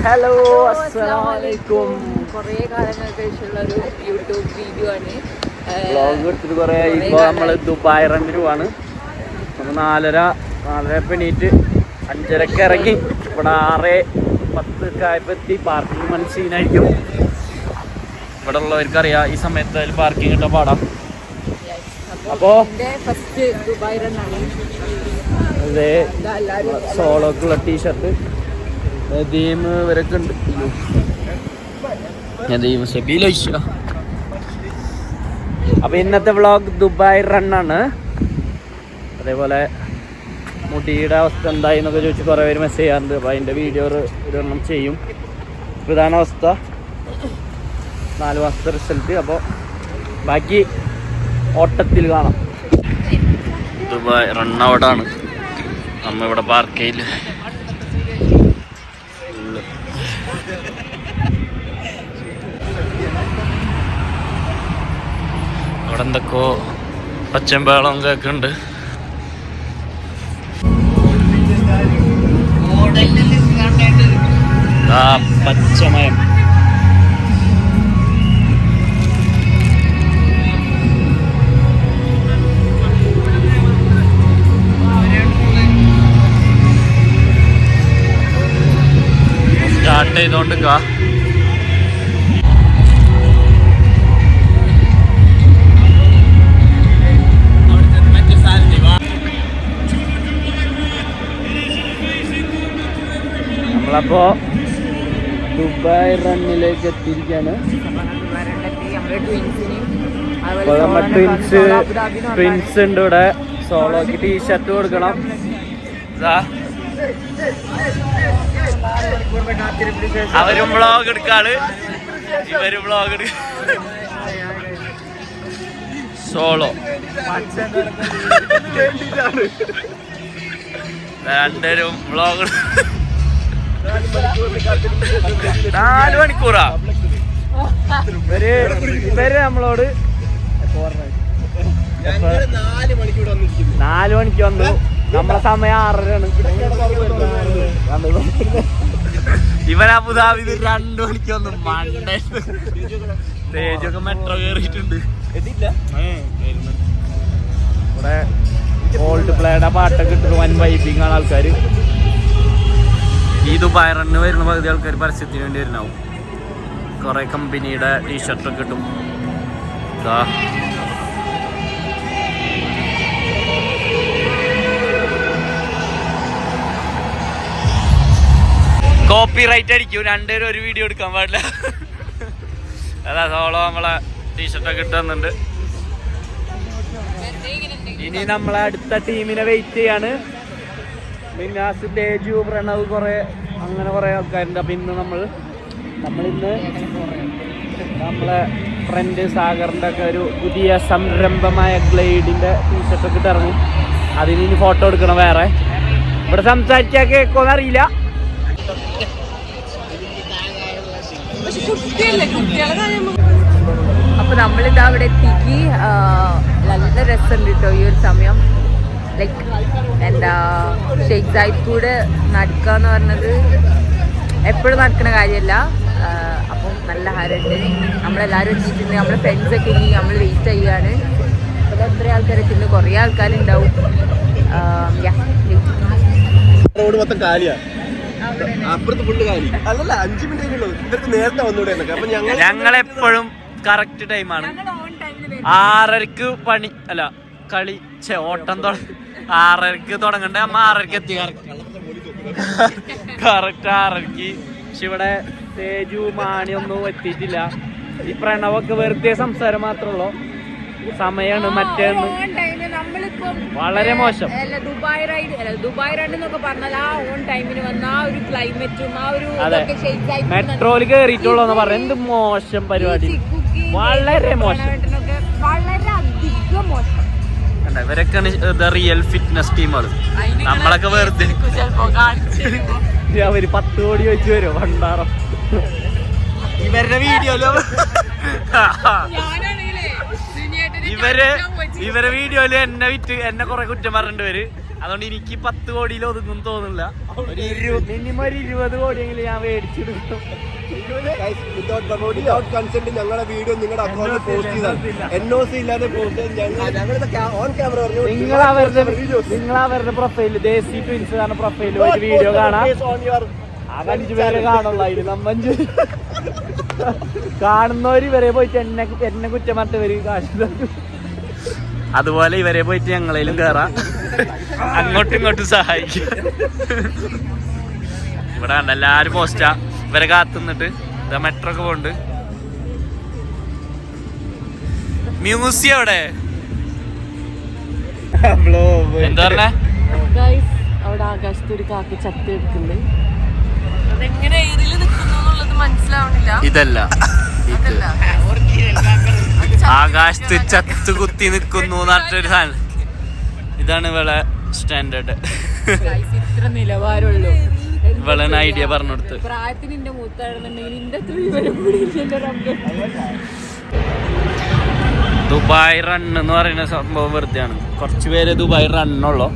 Hello അസ്സലാമലൈക്കും. കുറേ കാലങ്ങൾക്ക് ശേഷമുള്ള ഒരു യൂട്യൂബ് വീഡിയോ ആണ്. വ്ളോഗ് എടുത്തിട്ട് കുറേ ഇപ്പോൾ നമ്മൾ ദുബായ് റണ്ണിന് പോവാണ്. 4:30 എണീറ്റ് 5:30 ഇറങ്ങി ഇവിടെ 6:10 ആയപ്പോൾ എത്തി. പാർക്കിംഗ് മനസ്സിനായിരിക്കും. ഇവിടെ ഉള്ളവർക്കറിയാം ഈ സമയത്ത് അതിൽ പാർക്കിംഗ് കിട്ടാൻ പാടാം. അപ്പോൾ ഫസ്റ്റ് ദുബായ് റണ്ണാണ്. അതെ, സോളോക്കുള്ള ടീഷർട്ട് ദീം ഇവരൊക്കെ ഉണ്ട്. ദീം സബീലോയിഷ. അപ്പോൾ ഇന്നത്തെ വ്ളോഗ് ദുബായ് റണ്ണാണ്. അതേപോലെ മുടിയുടെ അവസ്ഥ എന്തായി എന്നൊക്കെ ചോദിച്ച് കുറേ പേര് മെസ്സേജ് ചെയ്യാറുണ്ട്. അപ്പോൾ അതിൻ്റെ വീഡിയോ ഒരെണ്ണം ചെയ്യും. ഇതാണ് അവസ്ഥ, 4 മാസത്തെ റിസൾട്ട്. അപ്പോൾ ബാക്കി ഓട്ടത്തിൽ കാണാം. ദുബായ് റണ്ണൗട്ടാണ്. നമ്മ ഇവിടെ പാർക്ക് ചെയ്യില്ല. ഇവിടെ എന്തൊക്കെയോ പച്ചമ്പേളം കേൾക്കുന്നുണ്ട്. പച്ചമയം സ്റ്റാർട്ട് ചെയ്തോണ്ട് നമ്മളപ്പോ ദുബായ് റണ്ണിലേക്ക് എത്തിയിരിക്കുകയാണ്. അപ്പോൾ നമ്മൾ ട്വിൻസ് ഉണ്ട് ഇവിടെ. സോളോക്ക് ടീഷർട്ട് കൊടുക്കണം. അവരും വ്ളോഗ് എടുക്കാണ്, ഇവരും വ്ളോഗ് എടുക്ക. സോളോ രണ്ടുപേരും വ്ളോഗ് 4 മണിക്കൂറാ ഇവര് നമ്മളോട് 4 മണിക്ക് വന്നു. നമ്മളെ സമയം 6:30 ആണ്. ഇവൻ അബുദാബി 2 മണിക്ക് വന്നു. മണ്ടേ തേജൊക്കെ മെട്രോ കയറിയിട്ടുണ്ട്. ഇവിടെ ഓൾഡ് പ്ലേയുടെ പാട്ടൊക്കെ ഇട്ടിട്ട് വൻ വൈബിങ് ആണ് ആൾക്കാർ. ഈ ദുബായ് റണ്ണ് വരുന്ന പകുതി ആൾക്കാർ പരസ്യത്തിന് വേണ്ടി വരുന്നാവും. കുറേ കമ്പനിയുടെ ടീഷർട്ടൊക്കെ കിട്ടും. കോപ്പി റൈറ്റ് അടിക്കും. 2 പേരും ഒരു വീഡിയോ എടുക്കാൻ പാടില്ല. അതാ സോളോ നമ്മളെ ടീഷർട്ടൊക്കെ ഇട്ട് തന്നിട്ടുണ്ട്. ഇനി നമ്മളെ അടുത്ത ടീമിനെ വെയിറ്റ് ചെയ്യാണ്. മിന്നാസ്, തേജു, പ്രണവ്, കുറേ ആൾക്കാരുണ്ട്. അപ്പം ഇന്ന് നമ്മളിന്ന് നമ്മളെ ഫ്രണ്ട് സാഗറിൻ്റെ ഒക്കെ ഒരു പുതിയ സംരംഭമായ ഗ്ലൈഡിൻ്റെ ടീഷർട്ടൊക്കെ ഇട്ട് ഇറങ്ങും. അതിന് ഇനി ഫോട്ടോ എടുക്കണം. വേറെ ഇവിടെ സംസാരിച്ചാൽ കേൾക്കുമെന്ന് അറിയില്ല. അപ്പൊ നമ്മളിതാ അവിടെ എത്തിക്ക്. നല്ല രസമുണ്ട് കേട്ടോ ഈ ഒരു സമയം. ലൈക്ക് എന്താ ഷെയ്ഖ് സായിദ് കൂടെ നടക്കാന്ന് പറഞ്ഞത് എപ്പോഴും നടക്കുന്ന കാര്യമല്ല. അപ്പം നല്ല ഹരണ്ട്. നമ്മളെല്ലാവരും എത്തിയിട്ടുണ്ട്. നമ്മളെ ഫ്രണ്ട്സൊക്കെ ഇനി നമ്മൾ വെയിറ്റ് ചെയ്യുകയാണ്. അപ്പോൾ എത്ര ആൾക്കാരൊക്കെ ഇന്ന് കുറേ ആൾക്കാരുണ്ടാവും. റോഡ് മൊത്തം കാലിയാണ്. അപ്പുറത്ത് ഫുള്ള് കാലി. അല്ലല്ല 5 മിനിറ്റ് ഇവർക്ക് നേരത്തെ വന്നൂടെ. അപ്പൊ ഞങ്ങളെപ്പോഴും കറക്റ്റ് ടൈമാണ്. 6:30 പണി അല്ല കളി ഓട്ടം 6:30 തുടങ്ങണ്ടേ. അമ്മ 6:30 എത്തി. കറക്റ്റ് 6:30. പക്ഷെ ഇവിടെ തേജു മാണിയൊന്നും എത്തിയിട്ടില്ല. ഈ പ്രണവൊക്കെ വെറുതെ സംസാരം മാത്രമേ ഉള്ളൂ. സമയമാണ് മറ്റേന്ന് വളരെ മോശം. ദുബായ് റൺ എന്നൊക്കെ പറഞ്ഞാൽ ആ ഓൺ ടൈമിന് വന്ന ആ ഒരു ക്ലൈമറ്റും ആ ഒരു മെട്രോയിൽ കയറിയിട്ടുള്ളൂ എന്ന് പറഞ്ഞ എന്ത് മോശം പരിപാടി. വളരെ മോശം, വളരെ അധികം മോശം. ഇവരൊക്കെ റിയൽ ഫിറ്റ്നസ് ടീമാണ്. നമ്മളൊക്കെ വെറുതെ അവര് 10 കോടി വെച്ച് വരും ഭണ്ഡാരം. ഇവരുടെ വീഡിയോയിലും ഇവരെ വീഡിയോയില് എന്നെ കുറെ കുറ്റം പറഞ്ഞിട്ട് വരും. അതുകൊണ്ട് എനിക്ക് 10 കോടിയിൽ ഒതുങ്ങും തോന്നില്ല. മിനിമം ഒരു 20 കോടിയെങ്കിലും ഞാൻ മേടിച്ചെടുക്കും. ഞങ്ങളുടെ വീഡിയോ നിങ്ങളുടെ അക്കൗണ്ടിൽ പോസ്റ്റ് ചെയ്താൽ NOC ഇല്ലാതെ നിങ്ങളവരുടെ പ്രൊഫൈല് ദേശി ട്വിൻസ് ആണ് പ്രൊഫൈല് ഒരു വീഡിയോ കാണാം. 5 പേരെ കാണുള്ളൂ. അതിൽ നമ്മ കാണുന്നവര് ഇവരെ പോയിട്ട് എന്നെ കുറ്റം പറഞ്ഞവര് കാശ് തരും. അതുപോലെ ഇവരെ പോയിട്ട് ഞങ്ങളേലും കേറാം, അങ്ങോട്ടും ഇങ്ങോട്ടും സഹായിക്കും. ഇവിടെ കണ്ട എല്ലാരും പോസ്റ്റാ. ഇവരെ കാത്തുനിന്നിട്ട് മെട്രോ ഒക്കെ പോണ്ട്. മ്യൂസിയം അവിടെ എന്താ പറഞ്ഞേ? അവിടെ ആകാശത്ത് ഒരു കാക്ക ചത്ത എടുക്കുന്നുണ്ട്. അതെങ്ങനെ ഏരിയയിൽ നിൽക്കുന്നു മനസ്സിലാവണില്ല. ഇതല്ല, ആകാശത്ത് ചത്ത് കുത്തി നിൽക്കുന്നു എന്നൊരു സാധനം. ഇതാണ് ഇവളെ സ്റ്റാൻഡേർഡ്. ഇത്ര നിലവാരമുള്ളൂ. ഇവളെ ഐഡിയ പറഞ്ഞു കൊടുത്ത്. പ്രായത്തിന് എന്റെ മൂത്താണെന്നുണ്ടെങ്കിൽ ദുബായ് റൺ എന്ന് പറയുന്ന സംഭവം വെറുതെയാണ്. കുറച്ച് പേര് ദുബായ് റണ്ണുള്ളൂ,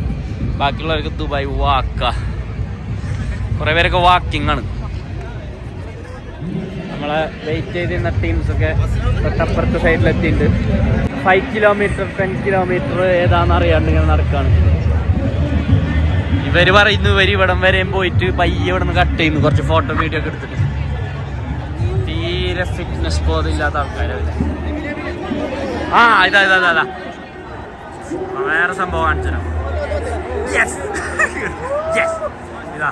ബാക്കിയുള്ളവർക്ക് ദുബായ് വാക്ക. കുറെ പേരൊക്കെ വാക്കിംഗ് ആണ്. നമ്മളെ വെയിറ്റ് ചെയ്തിരുന്ന ടീംസൊക്കെ തൊട്ടപ്പുറത്തെ സൈഡിലെത്തിയിട്ടുണ്ട്. 5 കിലോമീറ്റർ 10 കിലോമീറ്റർ ഏതാണെന്ന് അറിയാണ്ട് ഇങ്ങനെ നടക്കാണ്. ഇവര് പറയുന്നു ഇവര് ഇവിടം വരെയും പോയിട്ട് പയ്യെ ഇവിടെ നിന്ന് കട്ട് ചെയ്യുന്നു, കുറച്ച് ഫോട്ടോ വീഡിയോ ഒക്കെ എടുത്തിട്ട്. തീരെ ഫിറ്റ്നസ് ബോധമില്ലാത്ത ആൾക്കാരല്ല. ഇതാ വേറെ സംഭവം കാണിച്ചു തരാം. ഇതാ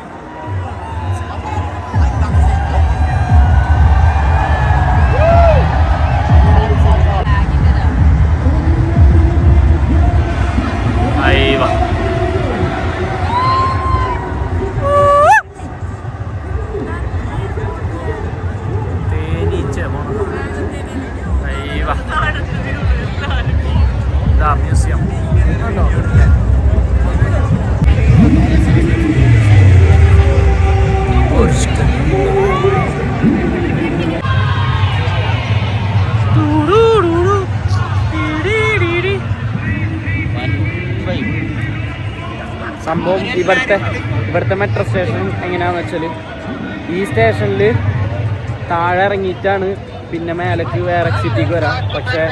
അയ്യോ തേനീച്ച അയ്യോ ഇതാ മ്യൂസിയം. സംഭവം ഇവിടുത്തെ മെട്രോ സ്റ്റേഷൻ എങ്ങനെയാണെന്ന് വെച്ചാൽ ഈ സ്റ്റേഷനിൽ താഴെ ഇറങ്ങിയിട്ടാണ് പിന്നെ മേലേക്ക് വേറെ സിറ്റിക്ക് വരാം. പക്ഷേ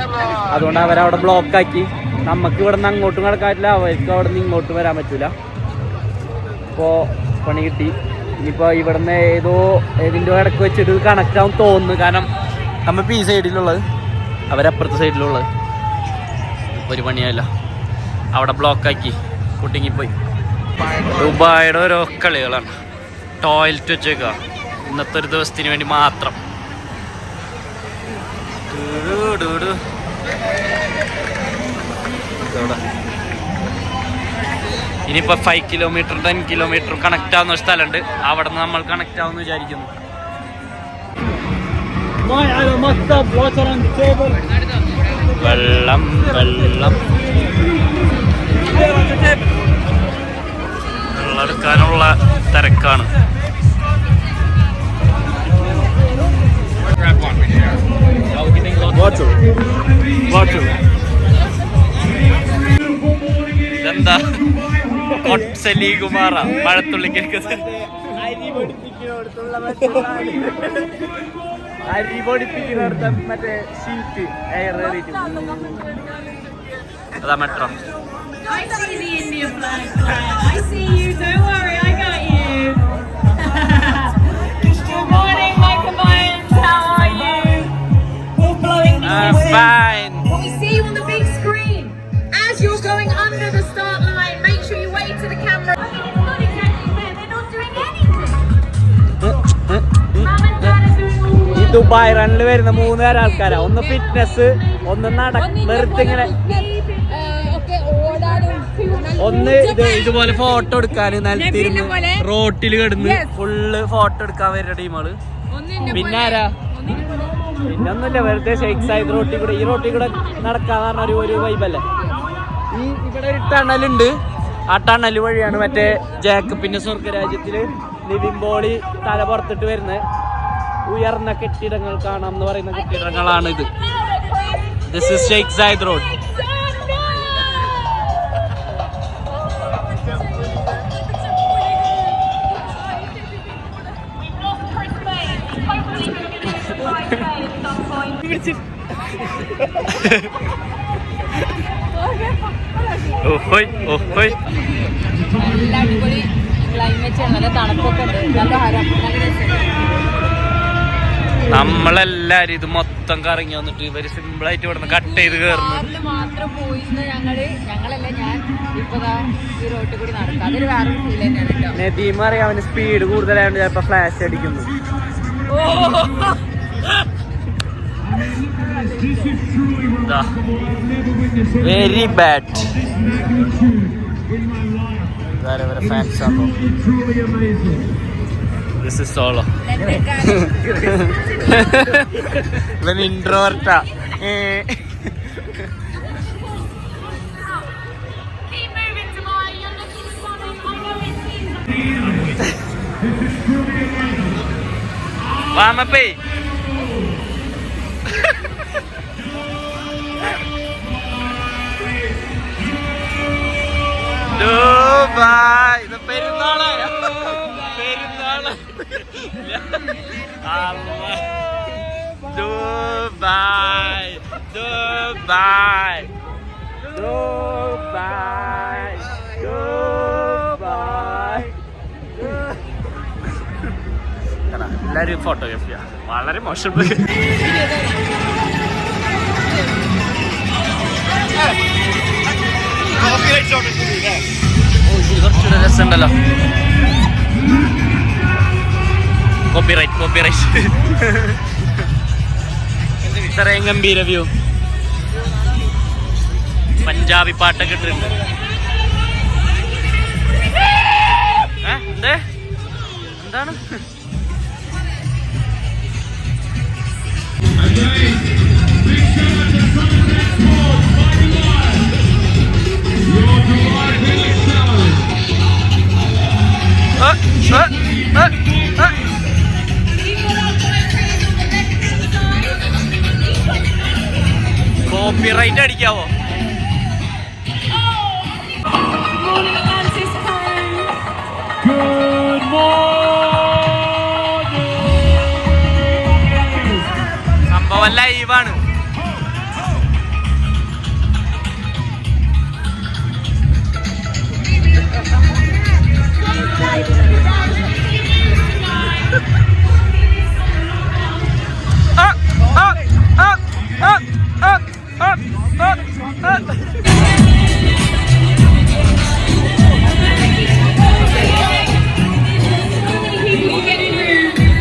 അതുകൊണ്ട് അവരവിടെ ബ്ലോക്കാക്കി. നമുക്ക് ഇവിടെ നിന്ന് അങ്ങോട്ടും കിടക്കാൻ പറ്റില്ല, അവർക്ക് അവിടെ നിന്ന് ഇങ്ങോട്ടും വരാൻ പറ്റില്ല. ഇപ്പോൾ പണി കിട്ടി. ഇനിയിപ്പോൾ ഇവിടുന്ന് ഏതിൻ്റെ ഇടയ്ക്ക് വെച്ചിട്ട് കണക്റ്റ് ആവും തോന്നുന്നു. കാരണം നമ്മൾ ഈ സൈഡിലുള്ളത്, അവരപ്പുറത്തെ സൈഡിലുള്ളത്. ഒരു പണിയല്ല, അവിടെ ബ്ലോക്കാക്കി കുട്ടിങ്ങിപ്പോയി. ദുബായുടെ ഓരോ കളികളാണ്. ടോയ്ലറ്റ് വെച്ചേക്കുക ഇന്നത്തെ ഒരു ദിവസത്തിന് വേണ്ടി മാത്രം. ഇനിയിപ്പോൾ 5 കിലോമീറ്റർ 10 കിലോമീറ്റർ കണക്റ്റ് ആവുന്ന ഒരു സ്ഥലമുണ്ട്. അവിടെ നിന്ന് നമ്മൾ കണക്റ്റ് ആവുമെന്ന് വിചാരിക്കുന്നു. വെള്ളം വെള്ളമെടുക്കാനുള്ള തിരക്കാണ്. ഇതെന്താ കൊട്സലികുമാറ മഴത്തുള്ളിക്കുന്നത് അരി പൊടിപ്പിക്കുന്നിടത്ത് മറ്റേ ഷീറ്റ് എയർ കയറിയിട്ട്. അതാ metro. I see the Indian flag. I see you. Don't worry, I got you. Good morning, my Kabayans. How are you? All blowing the Fine. Well, we see you on the big screen. As you're going under the start line, make sure you wave to the camera. I mean, it's not exactly fair. They're not doing anything. Mum and Dad are doing all the ഈ Dubai റണ്ണിൽ വരുന്ന 3 തരം ആൾക്കാരാ. ഒന്ന് fitness, ഒന്ന് വെറുതെ ഇങ്ങനെ, ഒന്ന് ഇതുപോലെ ഫോട്ടോ എടുക്കാൻ നിലത്തിരുന്ന് റോട്ടിൽ കിടന്ന് ഫുള്ള് ഫോട്ടോ എടുക്കാൻ വരുന്ന ടീമുകള്. പിന്നെ ആരാ? പിന്നൊന്നുമില്ല, വെറുതെ ഷെയ്ഖ് സായിദ് റോട്ടിൽ കൂടെ, ഈ റോട്ടിൽ കൂടെ നടക്കാന്ന് പറഞ്ഞ ഒരു വൈബല്ലേ. ഈ ഇവിടെ ഒരു ടണലുണ്ട്, ആ ടണൽ വഴിയാണ് മറ്റേ ജേക്കബിന്റെ സ്വർഗരാജ്യത്തില് നിവിൻ പോളി തല പുറത്തിട്ട് വരുന്നത്. ഉയർന്ന കെട്ടിടങ്ങൾ കാണാം എന്ന് പറയുന്ന കെട്ടിടങ്ങളാണ് ഇത്. This is Sheikh Zayed road. ഓഹോയ് ഓഹോയ്. നല്ല അടിപൊളി ക്ലൈമറ്റ് ആണ്, നല്ല തണുപ്പൊക്കെ ഉണ്ട്, നല്ല ഹരം, നല്ല രസമുണ്ട്. നമ്മളെല്ലാരും ഇത് മൊത്തം കറങ്ങി വന്നിട്ട് ഇവര് സിമ്പിൾ ആയിട്ട് ഇവിടുന്ന് കട്ട് ചെയ്ത് കയറുന്നു. കാറില് മാത്രം പോയിരുന്ന ഞങ്ങളല്ല, ഞാൻ ഇപ്പതാ ഈ റോട്ടിൽ കൂടി നടക്കാം. അതൊരു വേറൊരു ഫീൽ തന്നെയാണ് കേട്ടോ. നദീമ അറിയാം, അവന് സ്പീഡ് കൂടുതലായോണ്ട് ചിലപ്പോ ഫ്ലാഷ് അടിക്കുന്നു. Very bad. ഫാൻസ് ആണോ? This is solo. ഇവൻ ഇൻട്രോവർട്ടാ. Keep moving, Dubai. You're looking stunning. I know it seems. വാമപ്പേ. ദുബായ്. ഇത് പെരുന്നാളായ പെരുന്നാള്. Dubai Dubai Dubai Dubai. എല്ലാരും ഫോട്ടോഗ്രാഫിയാ, വളരെ മോശം. കുറച്ചുകൂടെ രസമുണ്ടല്ലോ. കോപ്പിറൈറ്റ്. ഇത്രയും ഗംഭീര വ്യൂ. പഞ്ചാബി പാട്ടൊക്കെ ഇട്ടിട്ടുണ്ട്. എന്താണ്? കോപ്പിറൈറ്റ് അടിക്കാവോ? സംഭവം ലൈവാണ്.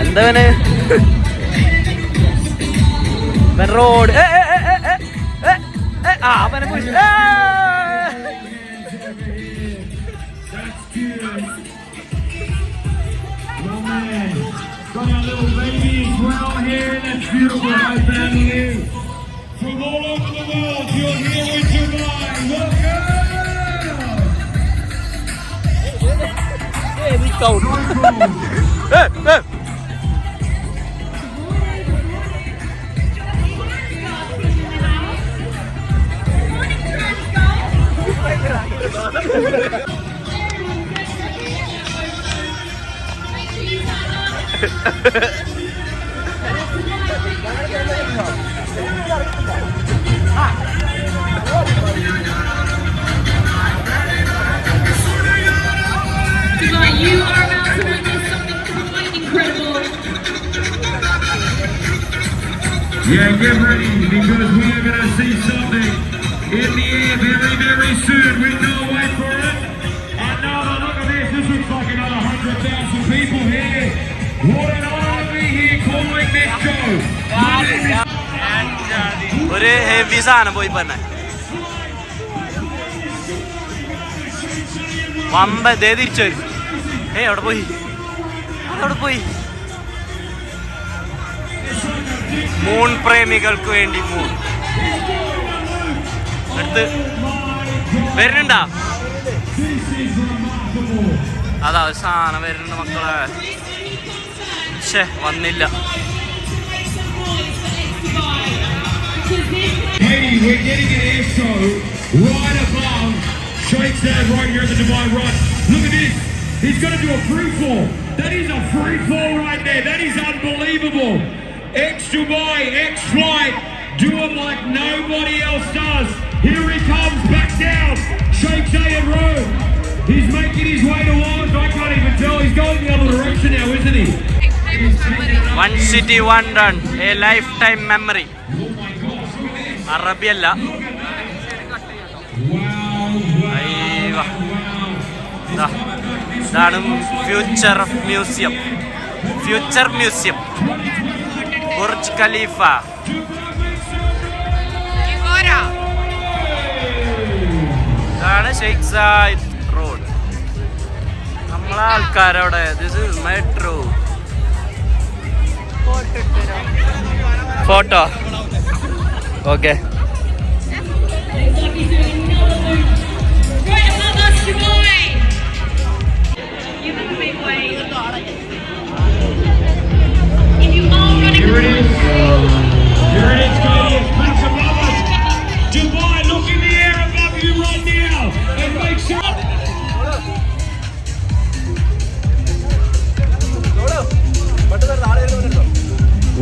എന്തവന് റോഡ് അവനെ Got our little lady as well here. That's beautiful. Right down here. From all over the world, you're here in Dubai. Welcome. Dubai, you are about to witness something quite incredible. Yeah, get ready because we are going to see something in the air very, very soon. We can't wait for it. Another look at this. This looks like another 100,000 people here. What an honor to be here calling this show. ഒരു heavy സാധനം പോയി പറഞ്ഞ വമ്പ ദേ തിരിച്ചു വരും. അവിടെ പോയി moon പ്രേമികൾക്ക് വേണ്ടി moon എടുത്ത് വരുന്നുണ്ടാ. അതാ സാധനം വരുന്നുണ്ട് മക്കളെ. വന്നില്ല. Hey, we're getting an air show right above Sheikh Zayed right here at the Dubai Run. Look at this. He's going to do a free fall. That is a free fall right there. That is unbelievable. Ex-Dubai, ex-flight, do it like nobody else does. Here he comes back down. Sheikh Zayed Road. He's making his way towards, I can't even tell. He's going the other direction now, isn't he? One city, one run. A lifetime memory. അറബിയല്ല. ഇതാണ് future museum. Future museum, Burj Khalifa. ഇതാണ് Sheikh Zayed road. നമ്മളെ ആൾക്കാരവിടെ. This is metro. Photo okay. Here it is. Here it is, Canadians. Back above us. Dubai, look in the air above you right now. And make sure.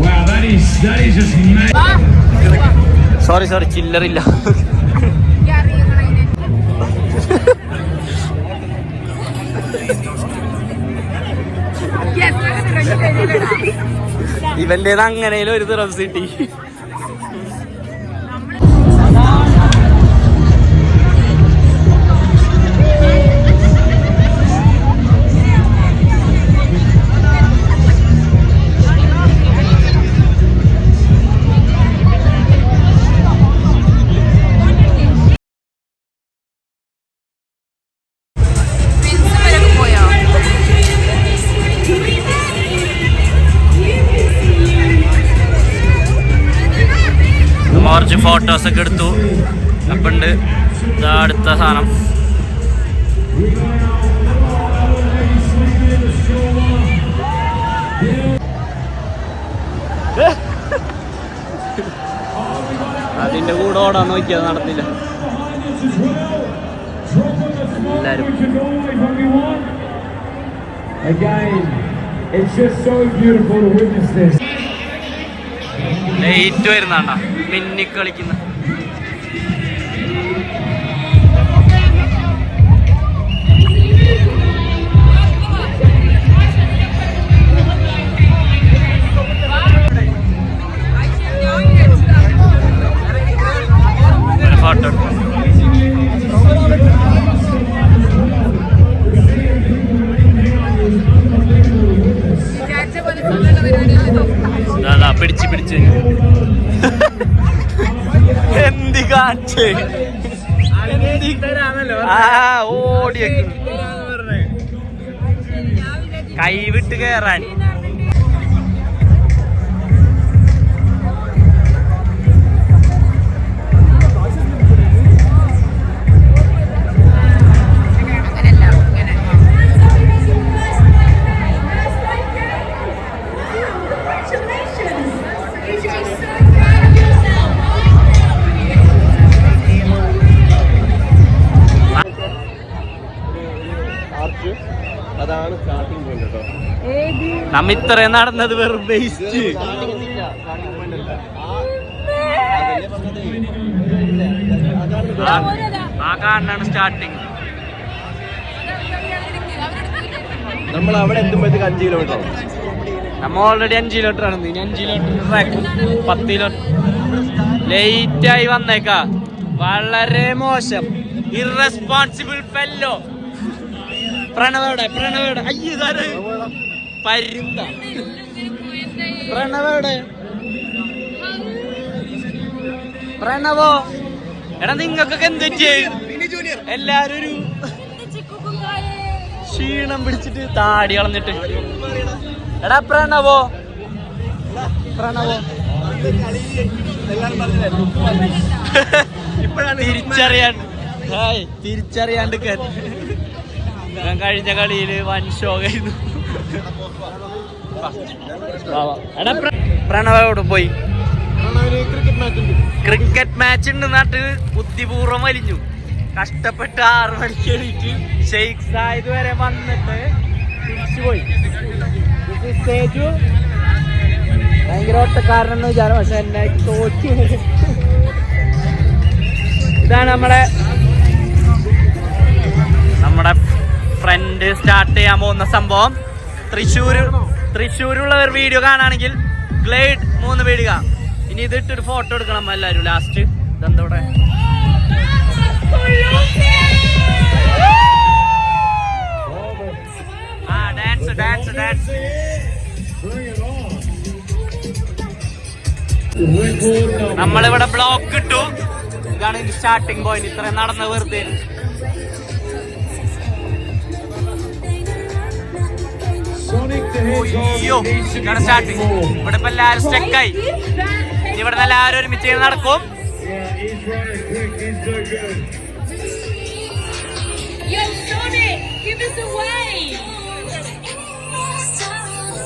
Wow, that is just mad. Sorry ചില്ലറില്ല. ഇവന്റെ അങ്ങനെയും ഒരു dirham city. കുറച്ച് ഫോട്ടോസൊക്കെ എടുത്തു. അപ്പം ഉണ്ട് ഇതാ അടുത്ത സാധനം. അതിന്റെ കൂടെ ഓടാൻ നോക്കിയാൽ നടന്നില്ല. എല്ലാരും ലൈറ്റ് വരുന്നാണ്ടാ മിന്നി കളിക്കുന്ന. ഫോട്ടോ പിടിച്ച് എന്തി കാണിച്ച് ഓടിയ കൈവിട്ട് കയറാൻ. അതാണ് സ്റ്റാർട്ടിംഗ് പോയിന്റ് കേട്ടോ. നമ്മ ഇത്രയും നടന്നത് വെറും വേസ്റ്റ്. ആ കാണാണ് സ്റ്റാർട്ടിങ്. നമ്മൾ അവിടെ എത്തുമ്പോഴത്തേക്ക് 5 കിലോമീറ്റർ. നമ്മ ഓൾറെഡി 5 കിലോമീറ്റർ ആണ്. ഇനി 5 കിലോമീറ്റർ 10 കിലോമീറ്റർ ലേറ്റായി വന്നേക്കാ. വളരെ മോശം, ഇറസ്പോൺസിബിൾ ഫെല്ലോ. പ്രണവയുടെ അയ്യതാര പരുന്ത. പ്രണവോ എടാ നിങ്ങൾക്കൊക്കെ എന്തൊക്കെ എല്ലാരും ഒരു ക്ഷീണം പിടിച്ചിട്ട് താടി കളഞ്ഞിട്ട്. എടാ പ്രണവോ ഇപ്പോഴാണ് തിരിച്ചറിയാണ്ട് ഞാൻ കഴിഞ്ഞ കളിയില് വൻ ഷോ കഴിഞ്ഞു. പ്രണവോട് പോയി ക്രിക്കറ്റ് മാച്ച് ഉണ്ട്. നാട്ടിൽ ബുദ്ധിപൂർവ്വം വലിഞ്ഞു. കഷ്ടപ്പെട്ട് 6 മണിക്ക് എണീറ്റ് ഷെയ്ഖ് സായിദ് വരെ വന്നിട്ട് തിരിച്ചു പോയി. ഭയങ്കര ഓട്ടക്കാരനെന്ന് വിചാരം, പക്ഷെ എന്നെ തോറ്റി. ഇതാണ് നമ്മുടെ ഫ്രണ്ട് സ്റ്റാർട്ട് ചെയ്യാൻ പോകുന്ന സംഭവം. തൃശ്ശൂരുള്ള ഒരു വീഡിയോ കാണാണെങ്കിൽ ഗ്ലൈഡ് 3 പേടിക. ഇനി ഇത് ഇട്ടൊരു ഫോട്ടോ എടുക്കണം എല്ലാവരും ലാസ്റ്റ്. ഇതെന്താ ഇവിടെ ഡാൻസ്. നമ്മളിവിടെ ബ്ലോക്ക് ഇട്ടു. ഇതാണ് സ്റ്റാർട്ടിങ് പോയിന്റ്. ഇത്രയും നടന്ന വെറുതെ. ഇതാണ് സ്റ്റാർട്ടിങ്. ഇവിടെ ഇപ്പൊ എല്ലാവരും സ്റ്റെക്കായി. ഇനി ഇവിടെ എല്ലാവരും ഒരുമിച്ച് നടക്കും. Yo, Sonic, give us a wave.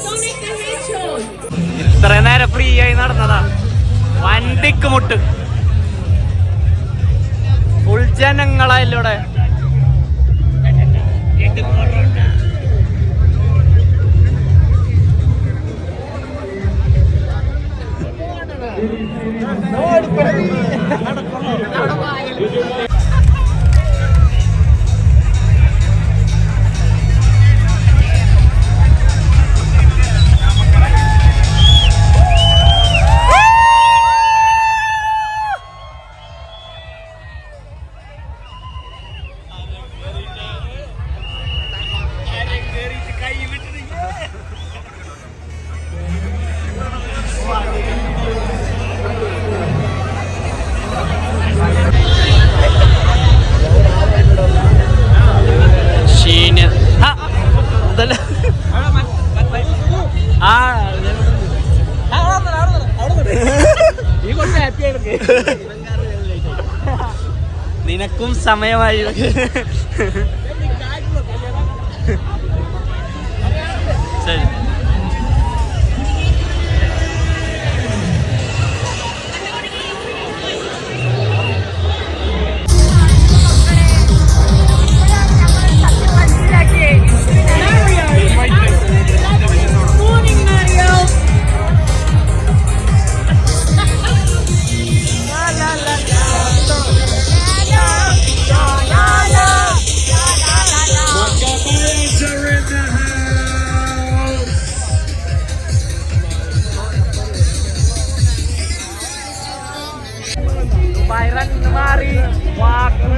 Sonic the Hedgehog. ഇത്രയും നേരം ഫ്രീ ആയി നടന്നതാ. വണ്ടിക്ക് മുട്ട് ഫുൾ ജനങ്ങളായല്ലോ ഇവിടെ. നിനക്കും സമയമായി. ശരി.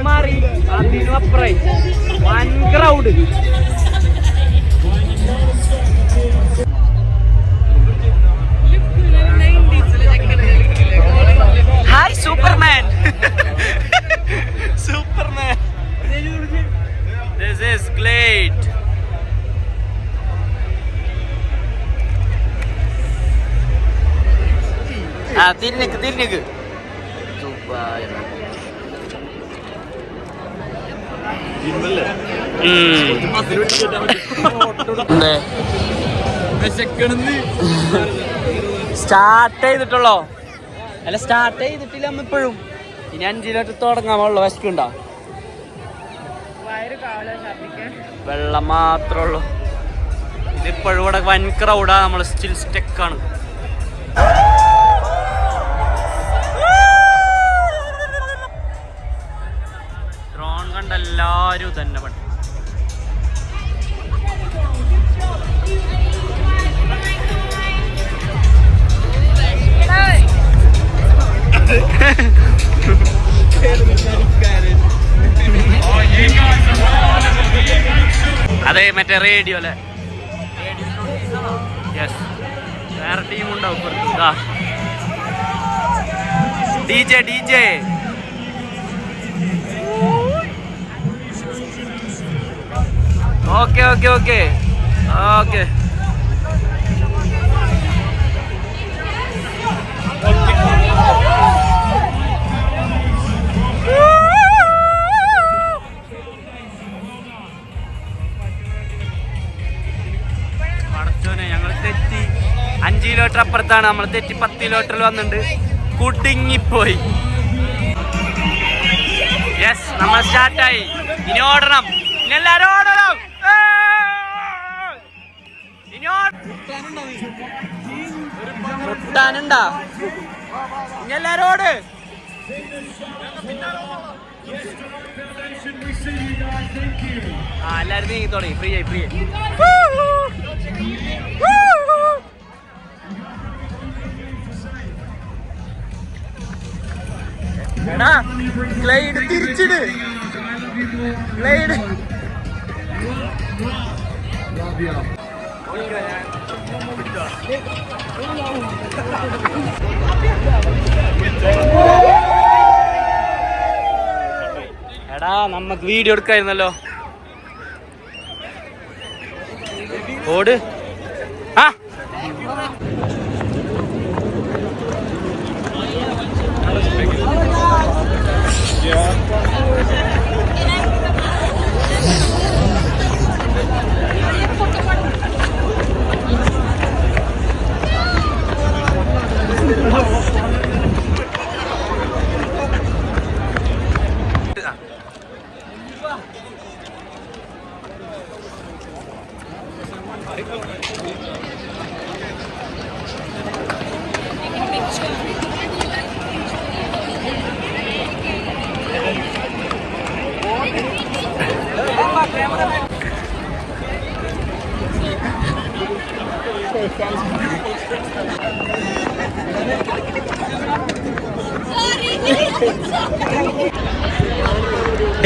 മാറി അതിനപ്പുറം വൻ crowd. Hi superman. This is great. തിരിഞ്ഞിക്ക് സ്റ്റാർട്ട് ചെയ്തിട്ടുള്ളോ? അല്ല സ്റ്റാർട്ട് ചെയ്തിട്ടില്ല നമ്മ ഇപ്പോഴും. ഇനി 5 ലിറ്റർ തുടങ്ങാമുള്ളൂ. വിശക്കുണ്ടോ? വെള്ളം മാത്രമേ ഉള്ളൂ. ഇതിപ്പോഴും ഇവിടെ വൻ ക്രൗഡാ. നമ്മൾ സ്റ്റിൽ സ്റ്റെക്കാണ്. ഡ്രോൺ കണ്ട എല്ലാരും തന്നെ പണ്ട്. അതെ മറ്റേ റേഡിയോ അല്ലേ? യെസ്, വേറെ ടീം ഉണ്ടാവും. DJ okay. ഞങ്ങൾ തെറ്റി 5 കിലോമീറ്റർ അപ്പുറത്താണ്. നമ്മൾ തെറ്റി 10 കിലോമീറ്ററിൽ വന്നിട്ടുണ്ട്. കുടുങ്ങിപ്പോയി. യെസ്, നമ്മൾ സ്റ്റാർട്ടായി. ഇനി ഓടണം. ഇനി എല്ലാരും ഓടണം. ഇനി മുട്ടാനുണ്ടാ എല്ലാരോട് എല്ലാരും നീങ്ങി തുടങ്ങി ഫ്രീ ആയി എടാ ഗ്ലൈഡ് തിരിച്ചിട് ഗ്ലൈഡ് എടാ നമുക്ക് വീഡിയോ എടുക്കായിരുന്നല്ലോ ഓട് ആ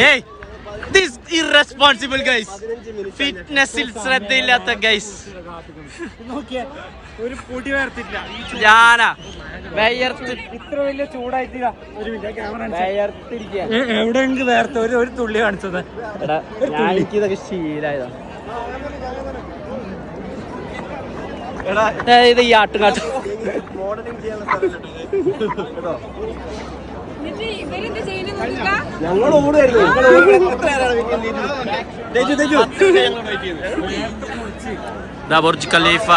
Hey, this irresponsible guys. ഫിറ്റ്നസിൽ ശ്രദ്ധയില്ലാത്ത ഗൈസ്. ഒരു പൊടി വേർത്തില്ല ഞാനാ വേർത്ത് ഇത്ര വലിയ ചൂടായിട്ടില്ല. വേർത്തിരിക്കുക എവിടെയെങ്കിലും വേർത്ത ഒരു തുള്ളി കാണിച്ചത്. എനിക്കിതൊക്കെ ശീലായതാ. ഇത് ഈ ആട്ടുകാട്ട് ഞങ്ങൾ ഓടുമായിരുന്നു. Burj Khalifa.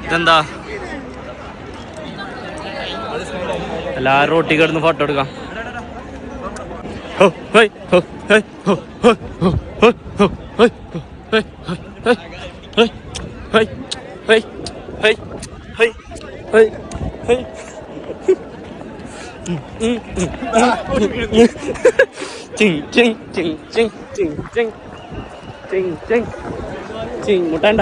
ഇതെന്താ എല്ലാരും റോട്ടി കിടന്ന് ഫോട്ടോ എടുക്കാം. മുട്ടണ്ട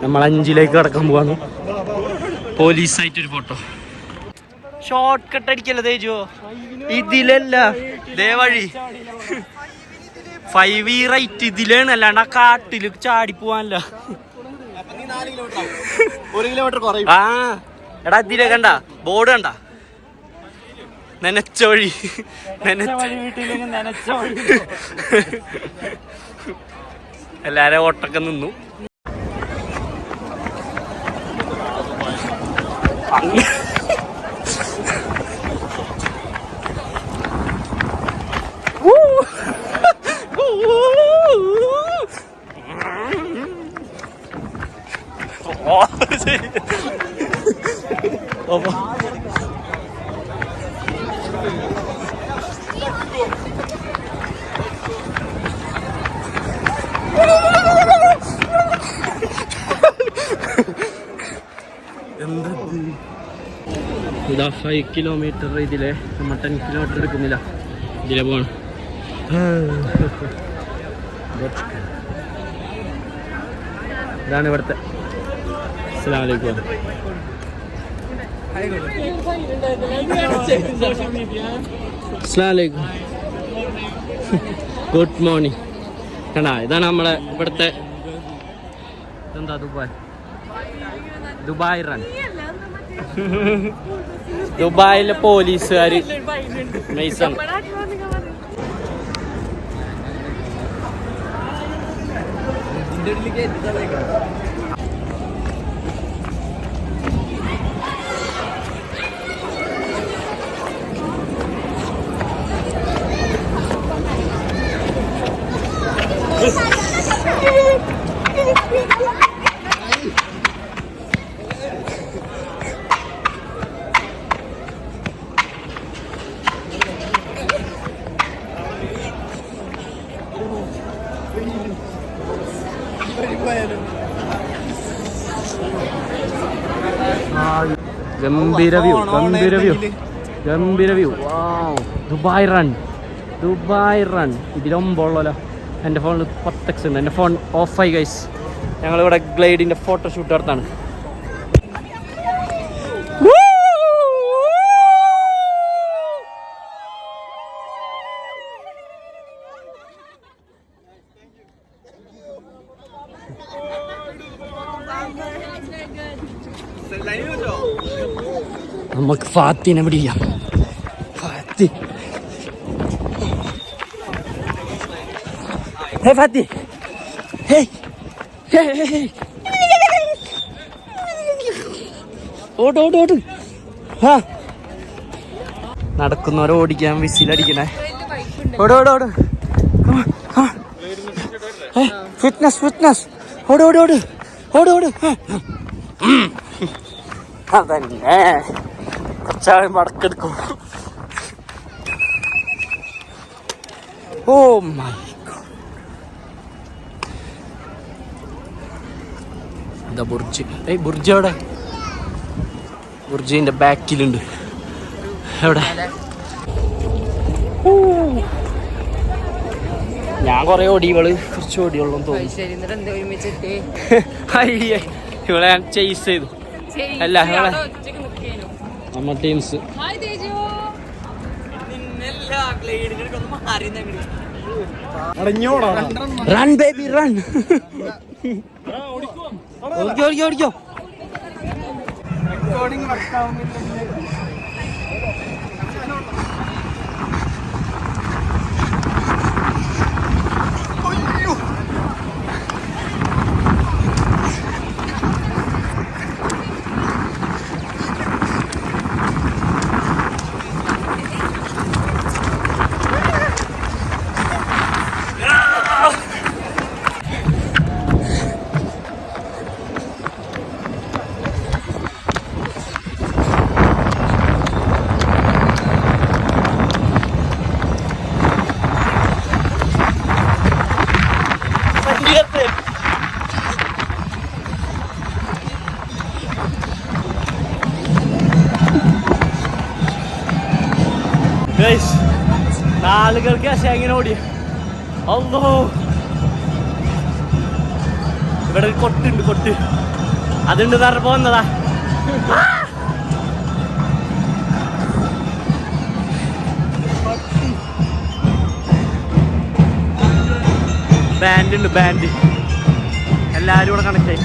നമ്മൾ 5 കടക്കാൻ പോവാന്ന്. പോലീസായിട്ടൊരു ഫോട്ടോ. ഷോർട്ട് കട്ട് അടിക്കല്ലേ തേജോ, ഇതിലല്ല ദേ വഴി 5 റൈറ്റ് ഇതിലാണ്, അല്ലാണ്ട് ആ കാട്ടില് ചാടി പോവാനല്ല. 1 കിലോമീറ്റർ കുറയും. ആ എടാ ഇതിലെ കണ്ട ബോർഡ് കണ്ട, നനച്ച വഴി എല്ലാരും ഓട്ടൊക്കെ നിന്നു. ഇതാ 5 കിലോമീറ്റർ ഇതിലെ, നമ്മൾ 10 കിലോമീറ്റർ എടുക്കുന്നില്ല, ഇതിലെ പോകണം. ഇതാണ് ഇവിടുത്തെ. അസ്സലാമു അലൈക്കും. അസ്സലാമു അലൈക്കും. Good morning. കണ്ടാ ഇതാണ് നമ്മളെ ഇവിടുത്തെ എന്താ ദുബായ് റൺ. ദുബായിലെ പോലീസുകാര് മെയ്സൺ. ഗംഭീര വ്യൂ ഗംഭീര വ്യൂ ഗംഭീര വ്യൂ. Dubai run ഇതിലൊമ്പുള്ളല്ലോ. എൻ്റെ ഫോണിൽ 10x ഉണ്ട്. എൻ്റെ ഫോൺ ഓഫായി ഗൈസ്. ഞങ്ങളിവിടെ ഗ്ലൈഡിൻ്റെ ഫോട്ടോഷൂട്ട് നടത്താണ്. നമുക്ക് ഫാത്തിനെ പിടിക്കാം. ഫാത്തി ഹേ ഫാത്തി ഹേ ഓട് ഓട് ഓട്. ആ നടക്കുന്നവരെ ഓടിക്കാൻ വിസിലടിക്കണേ. ഓട് ഓട് ഓട്. Fitness fitness. ഓട് ഓട് ഓട് ഓട് ഓട്. അതന്നെ കുറച്ചാളും വടക്കെടുക്കും. Oh my god. എന്താ ബുർജ്? ബുർജ് എവിടെ? ബുർജിന്റെ ബാക്കിലുണ്ട്. എവിടെ? ഞാൻ കൊറേ ഓടി, ഇവള് കുറച്ച് ഓടിയുള്ളൂ തോന്നുന്നു. ഇവളെ ഞാൻ ചേസ് ചെയ്തു. അല്ല നമ്മുടെ ടീംസ് റൺ ബേബി റൺ. ഓടിക്കോ ഓടിക്കോ ഓടിക്കോ. ആളുകൾക്ക് എങ്ങനെ ഓടി. അല്ലോ ഇവിടെ ഒരു കൊട്ടുണ്ട്, കൊട്ട് അതുണ്ട് പറഞ്ഞപ്പോ വന്നതാ. ബാൻഡ് ഉണ്ട്, ബാൻഡ് എല്ലാരും കൂടെ കണക്ട് ആയി.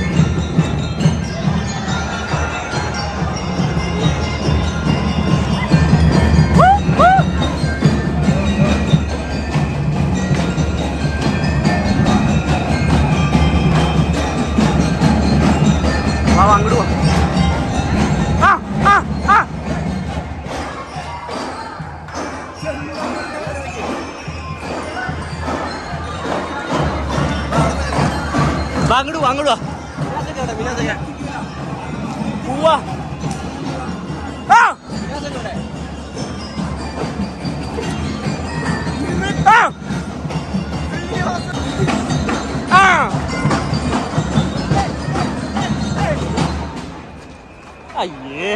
അങ്ങോട്ട് പോ. അങ്ങോട്ട് പോ, അങ്ങോട്ട് പോവാ. അയ്യേ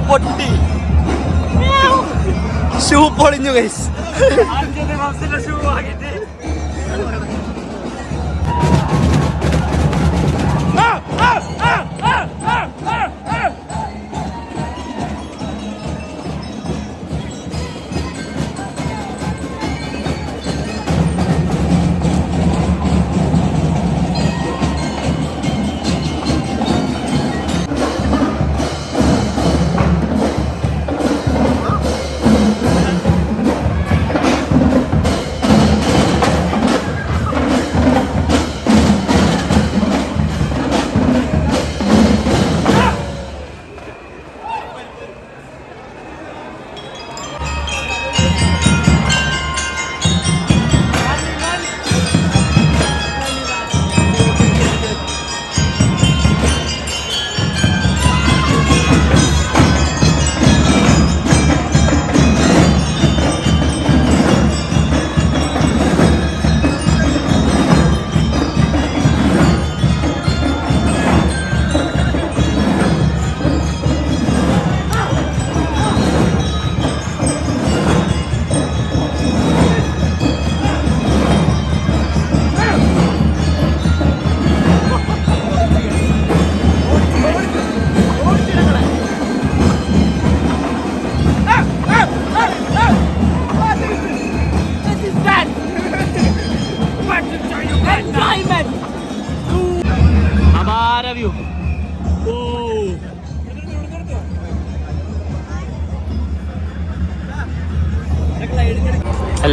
പൊട്ടി, ഷൂ പൊളിഞ്ഞു ഗൈസ്. ഷൂ ആകിട്ട്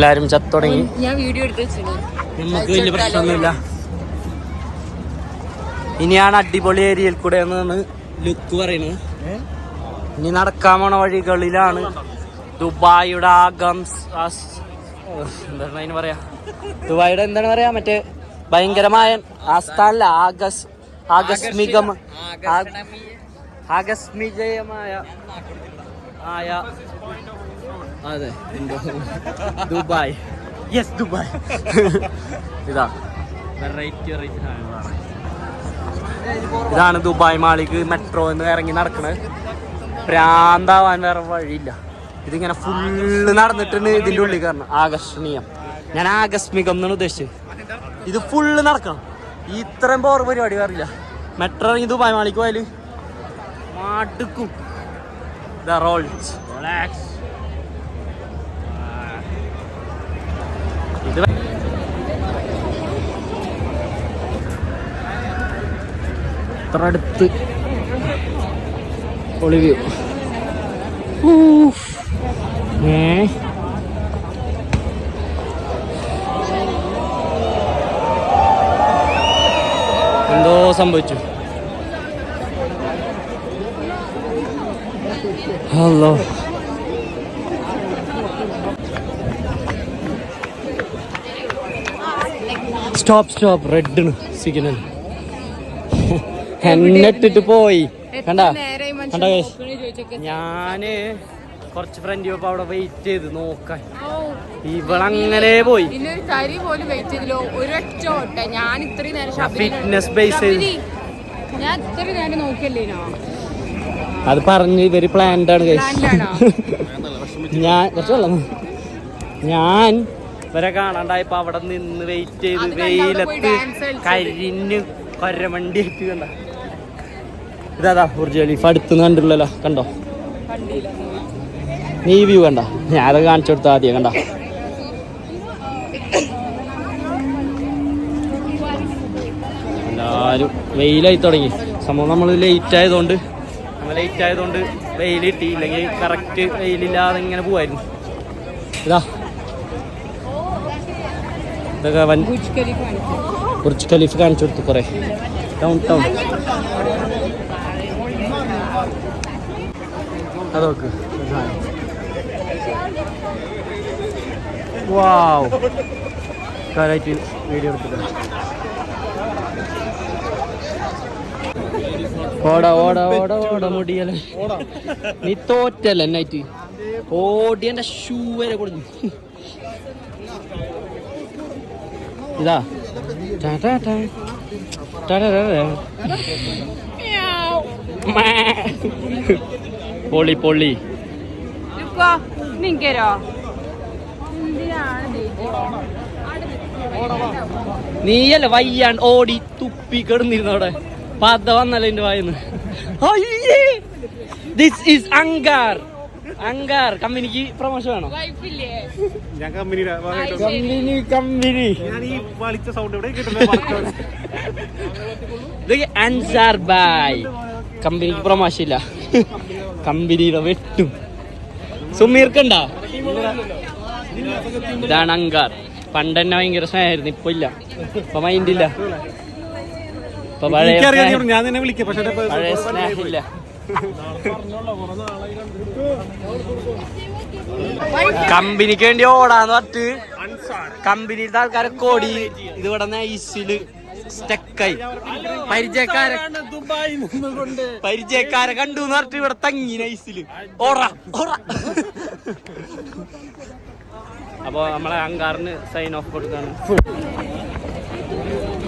എല്ലാരും ചത്തുടങ്ങി. ഞാൻ വീഡിയോ എടുത്ത് വെച്ചിരുന്നു. നമുക്ക് വലിയ പ്രശ്നമൊന്നുമില്ല. ഇനിയാണ് അടിപൊളി ഏരിയയിൽ കൂടെ എന്നാണ് ലുക്ക് പറയുന്നത്. ഇനി നടക്കാൻ പോണ വഴികളിലാണ് ദുബായിയുടെ എന്താണ് അതിന് പറയാ, ദുബായിയുടെ എന്താണ് പറയാ, മറ്റേ ഭയങ്കരമായ ആസ്ഥാനല്ല, ആകസ്മികമായ അതെ ദുബായ്. Yes Dubai. ഇതാ ഇതാണ് ദുബായ് മാളിക്ക് മെട്രോ എന്ന് ഇറങ്ങി നടക്കണത്. പ്രാന്താവാൻ വേറെ വഴിയില്ല. ഇതിങ്ങനെ ഫുള്ള് നടന്നിട്ടുണ്ട് ഇതിൻ്റെ ഉള്ളിൽ കയറണം. ആകർഷണീയം. ഞാൻ ആകസ്മികം എന്നാണ് ഉദ്ദേശിച്ചത്. ഇത് ഫുള്ള് നടക്കണം. ഇത്രയും പോർ പരിപാടി അറിയില്ല. മെട്രോ ഇറങ്ങി ദുബായ് മാളിക്ക് പോയാൽ മടുക്കും. ഇതാ റോൾസ് റിലാക്സ്. ഇത് ഇത്ര അടുത്ത് ഒളിവ്യൂ. എന്തോ സംഭവിച്ചു. Hello stop red signal. എന്നിട്ടിട്ട് പോയി. കണ്ട ഞാന് കുറച്ച് ഫ്രണ്ട് ഇപ്പൊ അവിടെ വെയിറ്റ് ചെയ്ത് നോക്കാൻ. ഇവളങ്ങനെ പോയി. ഫിറ്റ്നസ് ബേസ് ചെയ്ത് അത് പറഞ്ഞ് ഇവര് പ്ലാൻഡ് ആണ്. ഞാൻ ഇവരെ കാണാണ്ടായപ്പോ അവിടെ നിന്ന് വെയിറ്റ് ചെയ്ത് വെയിലത്ത് കരിഞ്ഞ് കൊരമണ്ടി ആയിട്ട്. കണ്ട ഇതാ ബുർജ് ഖലീഫ അടുത്തുനിന്ന് കണ്ടില്ലല്ലോ. കണ്ടോ നീ വ്യൂ കണ്ട? ഞാൻ അത് കാണിച്ചു കൊടുത്ത ആദ്യം. കണ്ട എല്ലാരും വെയിലായി തുടങ്ങി. സംഭവം നമ്മൾ ലേറ്റ് ആയതുകൊണ്ട് വെയിൽ കിട്ടിയില്ലെങ്കിൽ കറക്റ്റ് വെയിലില്ലാതെ ഇങ്ങനെ പോവായിരുന്നു. ഇതാ ഇതൊക്കെ ബുർജ് ഖലീഫ കാണിച്ചു കൊടുത്തു. കുറേ ടൗൺ അതൊക്കെ വാവ് കാര്യമായിട്ട് വീഡിയോ എടുത്തിട്ട്. ഓട മുടിയല്ലേ നീ തോറ്റല്ലേ എന്നായിട്ട് ഓടി. എന്റെ ഷൂ വരെ കൊടുത്തു. ഇതാ പൊള്ളി നീയല്ലേ വയ്യാണ്ട് ഓടി തുപ്പി കിടന്നിരുന്നവിടെ. പത വന്നല്ലേ എന്റെ വായന്ന്. ദിസ് ഈസ് അങ്കാർ കമ്പനിക്ക് പ്രൊമോഷൻ വേണോ? കമ്പനി അൻസാർ ബായ് കമ്പനിക്ക് പ്രൊമോഷൻ ഇല്ല. കമ്പനിയുടെ വെട്ടും സുമീർക്കണ്ട. ഇതാണ് അങ്കാർ. പണ്ട് തന്നെ ഭയങ്കര സ്നേഹമായിരുന്നു. ഇപ്പൊ ഇല്ല. ഇപ്പൊ മൈൻഡില്ല. ഇപ്പൊ പഴയ സ്നേഹമില്ല. കമ്പനിക്ക് വേണ്ടി ഓടാന്ന് പറഞ്ഞിട്ട് കമ്പനിയിലത്തെ ആൾക്കാരൊക്കെ ഓടി. ഇത് ഇവിടെ ഐസില് സ്റ്റക്കായി. പരിചയക്കാരെ കണ്ടു എന്ന് പറഞ്ഞിട്ട് ഇവിടെ തങ്ങി ഐസില്. ഓടാ അപ്പൊ നമ്മളെ അങ്കാറിന് സൈൻ ഓഫ് കൊടുക്കാണ്.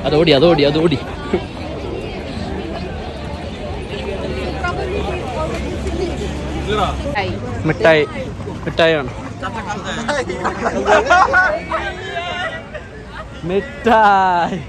അതോടി മിഠായി ആണ്. മിഠായി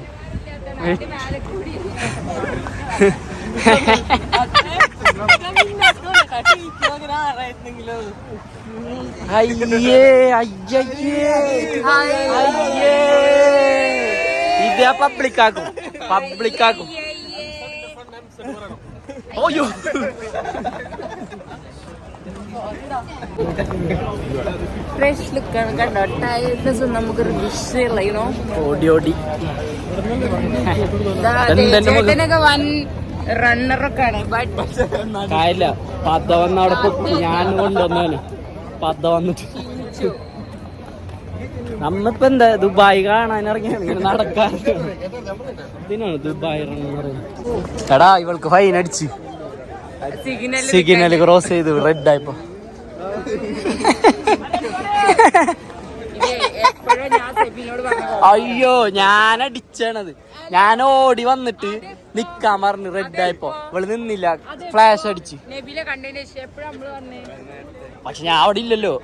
ഇത് പബ്ലിക്കാക്കും. ഓയോ ഫ്രഷ് ലുക്കാണ് കണ്ടോ. ടയർനെസ് നമുക്കൊരു വിഷയമുള്ള ഓടി ഓടി ചേട്ടനൊക്കെ വൻ റണ്ണറൊക്കെ ആണ്. കായില്ല പത വന്ന അവിടെ പൊക്കി ഞാൻ കൊണ്ടുവന്നേന് പത വന്നിട്ട്. നമ്മിപ്പോ എന്താ ദുബായ് കാണാൻ ഇറങ്ങിയാണ് ഇങ്ങനെ നടക്കാൻ. ഇതിനാണ് ദുബായ് റണ്ണർ. എടാ ഇവൾക്ക് ഫൈൻ അടിച്ച് സിഗ്നൽ ക്രോസ് ചെയ്തു റെഡ് ആയപ്പോ. അയ്യോ ഞാൻ അടിച്ചാണത്. ഞാൻ ഓടി വന്നിട്ട് നിക്കാൻ പറഞ്ഞു റെഡ് ആയപ്പോ ഇവള് നിന്നില്ല, ഫ്ലാഷ് അടിച്ച്. പക്ഷെ ഞാൻ അവിടെ ഇല്ലല്ലോ,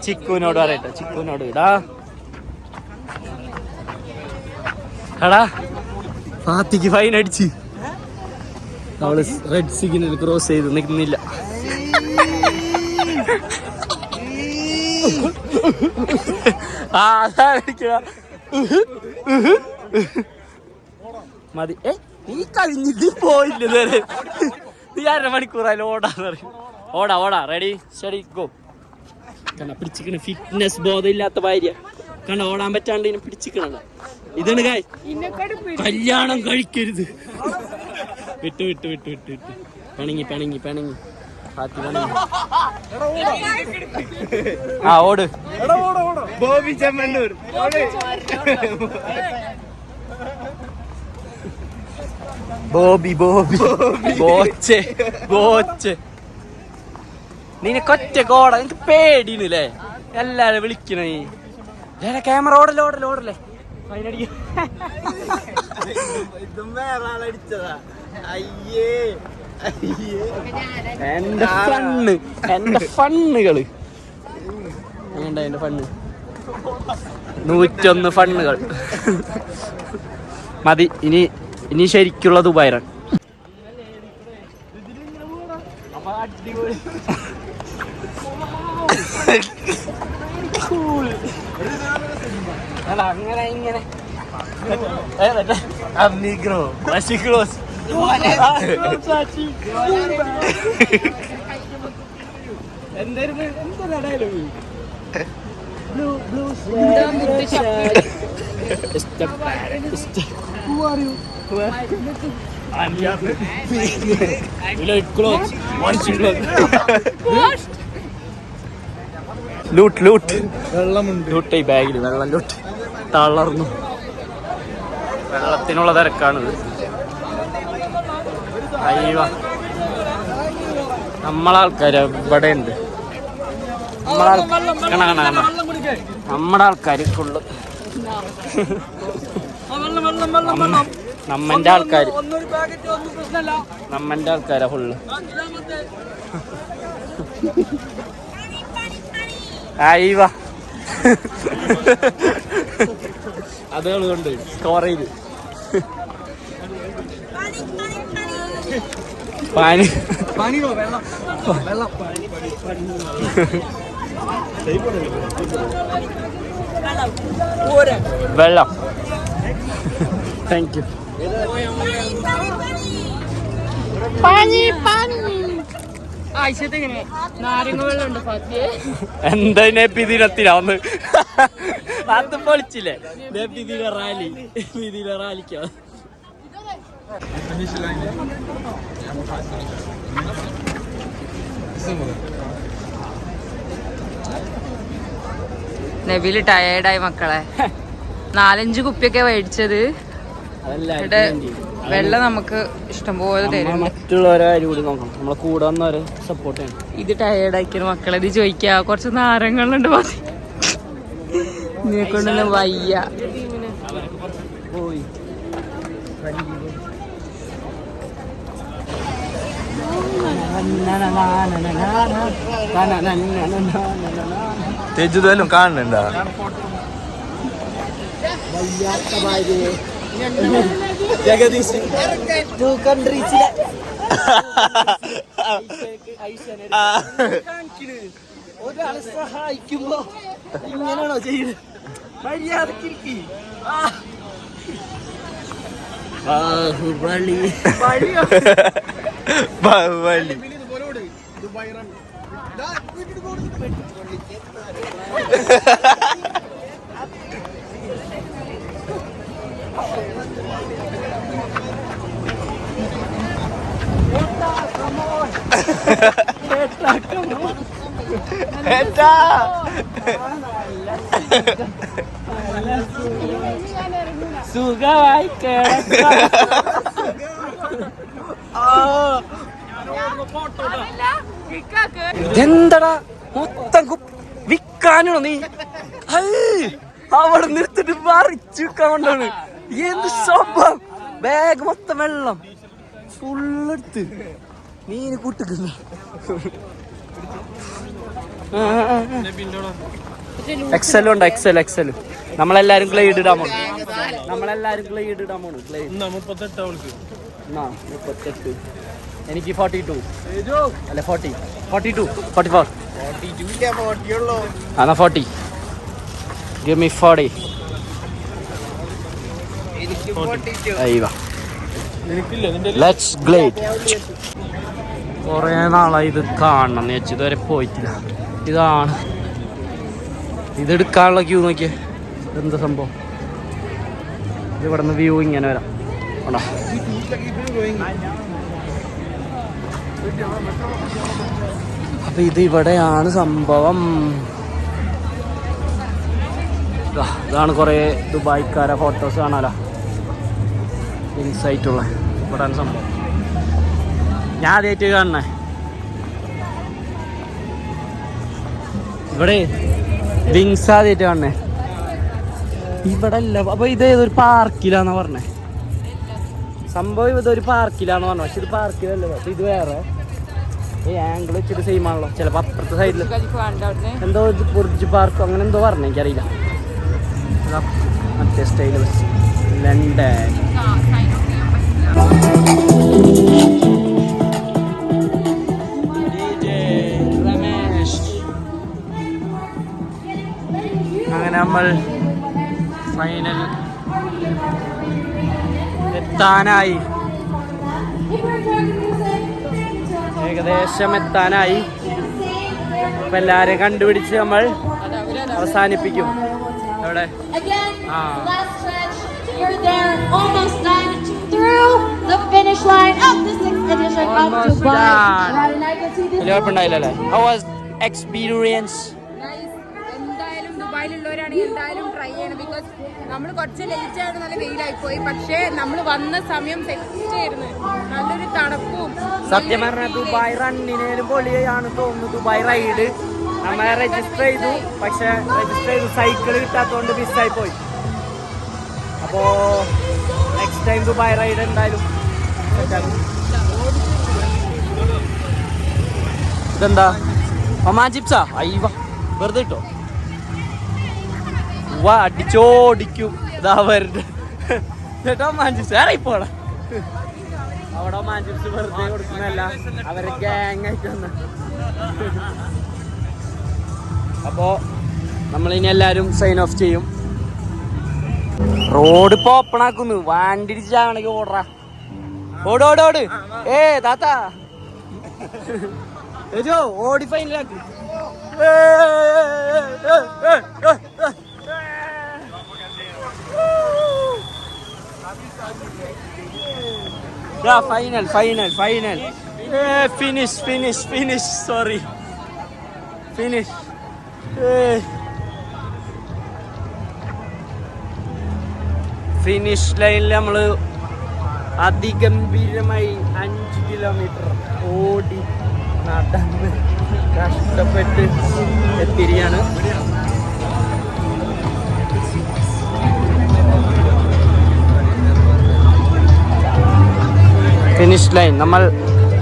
ചിക്കുവിനോട് പറയട്ടെ, ചിക്കുവിനോട് ഇടാ എടാ ഫാത്തിക്ക് ഫൈൻ അടിച്ച്. അവള് റെഡ് സിഗ്നൽ ക്രോസ് ചെയ്ത് നിൽക്കുന്നില്ല. മതി. നീ കഴിഞ്ഞിട്ട് പോയില്ലേ? നീ 1/2 മണിക്കൂറായാലും ഓടാന്ന് പറയും. ഓടാ റെഡി സ്റ്റഡി ഗോ. കണ്ട പിടിച്ചിക്കണ ഫിറ്റ്നസ് ബോധം ഇല്ലാത്ത ഭാര്യ കണ്ട ഓടാൻ പറ്റാണ്ട് ഇതിനെ പിടിച്ചിക്കണ. ഇതാണ് കായ് കല്യാണം കഴിക്കരുത്. വിട്ട് പിണങ്ങി ആ ഓട് ബോബി ചെമ്മണ്ണൂർ. ബോബി ബോച്ചെ നിനക്കൊറ്റ കോട. എനിക്ക് പേടിയില്ലേ എല്ലാരും വിളിക്കണേ. ക്യാമറ ഓടല്ലേ എന്റെ ഫണ്ണുകള് എന്റെ ഫണ്ണ് 101 ഫണ്ണുകൾ മതി. ഇനി ശരിക്കുള്ള ദുബായിരാണ്. അങ്ങനെ ഇങ്ങനെ ലൂട്ട് ഈ ബാഗിൽ വെള്ളം ലൂട്ട് തളർന്നു. വെള്ളത്തിനുള്ള തിരക്കാണിത്. അയ്യോ നമ്മളാൾക്കാർ ഇവിടെ ഉണ്ട്. നമ്മുടെ ആൾക്കാർ ഫുള്ള് നമ്മന്റെ ആൾക്കാരാ ഫുള്ള്. അയ്യോ അതുകൾ കൊണ്ട് സ്കോർ ചെയ്ത് പാനി വെള്ളം. Thank you. എന്താ നബിദിനത്തിനാ ഒന്ന് അത് പൊളിച്ചില്ലേ? നബിദിന റാലിക്കാ. നബില് ടയേർഡായി മക്കളെ. 4-5 കുപ്പിയൊക്കെ മേടിച്ചത്. വെള്ളം നമുക്ക് ഇഷ്ടംപോലെ തരും. മറ്റുള്ളവരെ കാര്യം കൂടി നോക്കണം, നമ്മളെ കൂടെ വന്നവരെ സപ്പോർട്ട് ചെയ്യണം. ഇത് ടയേർഡാക്കിയ മക്കളെ. ഇത് ചോദിക്കാ കുറച്ച് നാരങ്ങളുണ്ട് മതി, ഇതിനെ കൊണ്ടൊന്നും വയ്യ. തെജുദലും കാണുന്നുണ്ടാ? ജഗദീശ് 2 കൺട്രീസിലെ ഒരാളെ സഹായിക്കുമ്പോ ഇങ്ങനെയാണോ ചെയ്യുന്നത്? മര്യാദക്കിരിക്കി. ബാഹുബലി ബാഹുബലി. സുഖമായി എന്തടാ മൊത്തം വിൽക്കാനോ നീ? അവിടെ നിർത്തിട്ട് മറിച്ച് വിൽക്കാൻ കൊണ്ടാണ്. എന്ത് സംഭവം? ബാഗ് മൊത്തം വെള്ളം ഫുള്ളെടുത്ത് മീന് കൂട്ടിക്കുന്ന. എക്സലുണ്ട്, എക്സൽ. നമ്മളെല്ലാരും ഗ്ലൈഡ് ഇടാൻ പോണു. ഗ്ലൈഡ് 38. എനിക്ക് 42 അല്ല 40 42 44 എന്നാ 40. Give me 40. Let's glide. കൊറേ നാളായി ഇത് കാണണം എന്ന് വെച്ച് ഇതുവരെ പോയിട്ടില്ല. ഇതാണ് ഇതെടുക്കാനുള്ള ക്യൂ. നോക്കിയേ എന്താ സംഭവം. ഇവിടെ നിന്ന് വ്യൂ ഇങ്ങനെ വരാം. അപ്പൊ ഇത് ഇവിടെയാണ് സംഭവം. ഇതാണ് കുറെ ദുബായ്ക്കാരെ ഫോട്ടോസ് കാണാലോ. ഇൻസൈറ്റുള്ള ഇവിടെയാണ് സംഭവം. ഞാൻ ആദ്യമായിട്ട് കാണണേ ഇവിടെ. വിങ്സ് ആദ്യമായിട്ട് കാണണേ ഇവിടെ അല്ല. അപ്പൊ ഇത് ഏതൊരു പാർക്കിലാന്നാ പറഞ്ഞേ. സംഭവം ഇതൊരു പാർക്കിലാന്ന് പറഞ്ഞു. പക്ഷെ ഇത് പാർക്കിലല്ലേ. പക്ഷെ ഇത് വേറെ ആംഗിൾ വെച്ചിട്ട് സെയിം ആണല്ലോ. ചിലപ്പോ അപ്പുറത്തെ സൈഡിൽ എന്തോ ബുർജ് പാർക്കോ അങ്ങനെ എന്തോ പറഞ്ഞു. എനിക്കറിയില്ല. മറ്റേ സ്റ്റൈല് ബസ് ലണ്ടൻ. അങ്ങനെ നമ്മൾ ഫൈനൽ എത്താനായി. ഏകദേശം എത്താനായി. അപ്പൊ എല്ലാരെയും കണ്ടുപിടിച്ച് നമ്മൾ അവസാനിപ്പിക്കും. എവിടെ? You're there, almost done through the finish line of the 6th edition of Dubai. And I can see this. How was experience? എന്തായാലും ദുബായിലുള്ളവരാണെങ്കിൽ എന്തായാലും ട്രൈ ചെയ്യണം. ബിക്കോസ് നമ്മൾ കുറച്ച് ലേറ്റ് ആയിട്ട് നല്ല വെയിലായി പോയി. പക്ഷേ നമ്മൾ വന്ന സമയം സെറ്റ് ആയിരുന്നു. നല്ലൊരു തണുപ്പും. സത്യം പറഞ്ഞാൽ ദുബായ് റണ്ണിനേലും പൊളിയാണ് തോന്നുന്നു. ദുബായ് റൈഡ് നമ്മളെ രജിസ്റ്റർ ചെയ്തു. പക്ഷെ രജിസ്റ്റർ ചെയ്തു സൈക്കിൾ കിട്ടാത്തതുകൊണ്ട് മിസ്സായി പോയി. അപ്പോൾ നെക്സ്റ്റ് ടൈം ദുബായ് റൈഡ് എന്തായാലും. ഇതെന്താ ഒമാൻ ചിപ്സാ? അയ്യ വെറുതെ കിട്ടോ? വാ അടിച്ചോടിക്കും. ഇതാ വരുന്നത് ചേട്ടാ ഒമാൻ ചിപ്സ്. വേറെ ഇപ്പോടാ അവിടെ ഒമാൻ ചിപ്സ് വെറുതെ കൊടുക്കുന്നതല്ല, അവരെ ഗ്യാങ് ആയിട്ട് വന്ന. അപ്പോ നമ്മളിനി എല്ലാവരും സൈൻ ഓഫ് ചെയ്യും. റോഡ് ഇപ്പൊ ഓപ്പൺ ആക്കുന്നു. വണ്ടിടിച്ചാണെങ്കിൽ ഓടറാ. ഓടോടോട്. താത്താ ഓടി ഫൈനലാക്കും. Final finish sorry finish. Finish ലൈനിൽ നമ്മൾ അതിഗംഭീരമായി 5 കിലോമീറ്റർ ഓടി നടന്ന് കഷ്ടപ്പെട്ട് എത്തിരിക്കുകയാണ്. ഫിനിഷ് ലൈൻ നമ്മൾ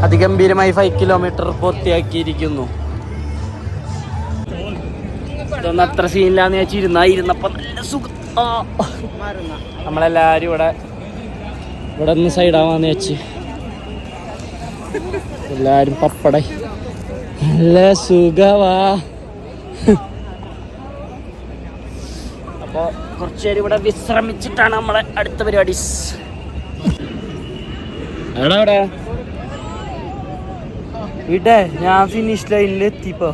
അതിഗംഭീരമായി 5 കിലോമീറ്റർ പൂർത്തിയാക്കിയിരിക്കുന്നു. ഇതൊന്നും അത്ര സീനില്ലാന്ന് ഇരുന്നപ്പോ നല്ല സുഖം. നമ്മളെല്ലാരും ഇവിടെ നിന്ന് സൈഡാവാന്ന് വെച്ച് എല്ലാരും പപ്പട നല്ല സുഖവാ. അപ്പൊ കുറച്ചുപേര് ഇവിടെ വിശ്രമിച്ചിട്ടാണ് നമ്മളെ അടുത്ത പരിപാടി. എവിടെ ഇവിടെ ഞാൻ ഫിനിഷ് ലൈനിൽ എത്തിപ്പോ.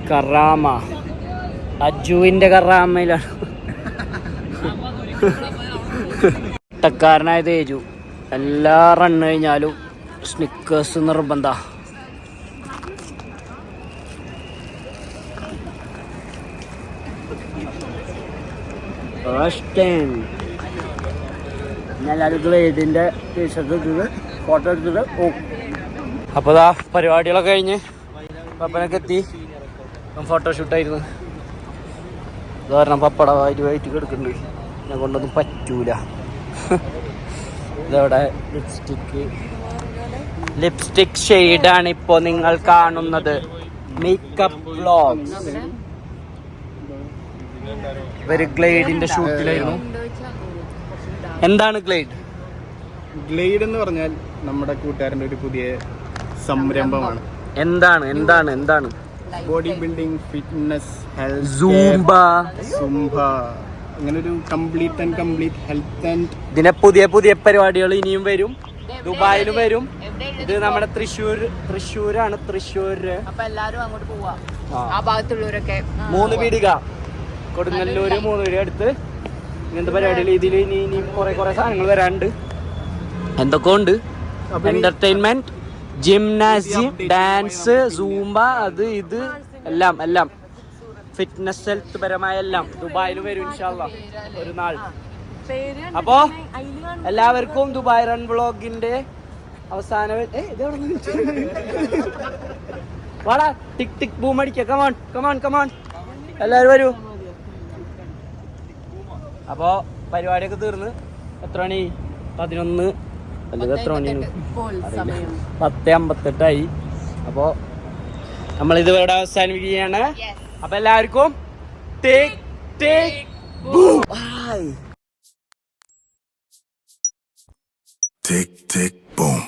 കറാമ അജുവിന്റെ കറാമയിലാണ്. ട്ടക്കാരനായ തേജു എല്ലാ റണ്ണ് കഴിഞ്ഞാലും സ്നിക്കേഴ്സ് നിർബന്ധ. എല്ലാവരും ഗ്ലേഡിന്റെ ടീഷർട്ട് ഇട്ടിട്ട് ഫോട്ടോ എടുത്തിട്ട് പോകും. അപ്പോൾ ഇതാ പരിപാടികളൊക്കെ കഴിഞ്ഞ് പപ്പനൊക്കെ എത്തി. ഫോട്ടോഷൂട്ടായിരുന്നു. ഇത് കാരണം പപ്പട വായിട്ട് കിടക്കുന്നുണ്ട്. എന്നെ കൊണ്ടൊന്നും പറ്റൂല. ഇതവിടെ ലിപ്സ്റ്റിക് ഷെയ്ഡാണ് ഇപ്പോൾ നിങ്ങൾ കാണുന്നത്. Makeup vlogs. ഇവര് ഗ്ലേഡിന്റെ ഷൂട്ടിലായിരുന്നു. എന്താണ് ഗ്ലേഡ്? ഗ്ലേഡ് എന്ന് പറഞ്ഞാൽ നമ്മുടെ കൂട്ടുകാരൻ്റെ ഒരു പുതിയ സംരംഭമാണ്. എന്താണ് body building, fitness, health, Zumba, അങ്ങനെ ഒരു കംപ്ലീറ്റ് ഹെൽത്ത് ആൻഡ് ഇതിനെ പുതിയ പരിപാടികൾ ഇനിയും വരും. ദുബായിലും വരും. ഇത് നമ്മുടെ തൃശ്ശൂരാണ്. അപ്പൊ എല്ലാരും അങ്ങോട്ട് പോവാ. ആ ഭാഗത്തുള്ളവരൊക്കെ 3 പീടിക, കൊടുങ്ങല്ലൂര് 3 പീടിക അടുത്ത് ഇങ്ങനത്തെ പരിപാടികൾ. ഇതിൽ ഇനിയും കുറെ സാധനങ്ങൾ വരാനുണ്ട്. എന്തൊക്കെ ഉണ്ട്? എന്റർടൈൻമെന്റ്, ജിംനാസിയം, ഡാൻസ്, സൂംബ, അത് ഇത് എല്ലാം ഫിറ്റ്നസ് ഹെൽത്ത് പരമായ എല്ലാം ദുബായിൽ വരും ഇൻഷാല്ലാ ഒരു നാൾ. അപ്പോ എല്ലാവർക്കും ദുബായ് റൺ വ്ളോഗിന്റെ അവസാന വാടാ ടിക് ടിക് ബൂം അടിക്ക. കമാൺ എല്ലാവരും വരൂ. അപ്പോ പരിപാടിയൊക്കെ തീർന്ന് എത്ര മണി? 11 അല്ല എത്ര മണിയാണ്? 10:58. അപ്പോ നമ്മളിത് ഇവിടെ അവസാനിപ്പിക്കുകയാണ്. അപ്പൊ എല്ലാവർക്കും ടിക് ബൂം. Tick, tick, boom.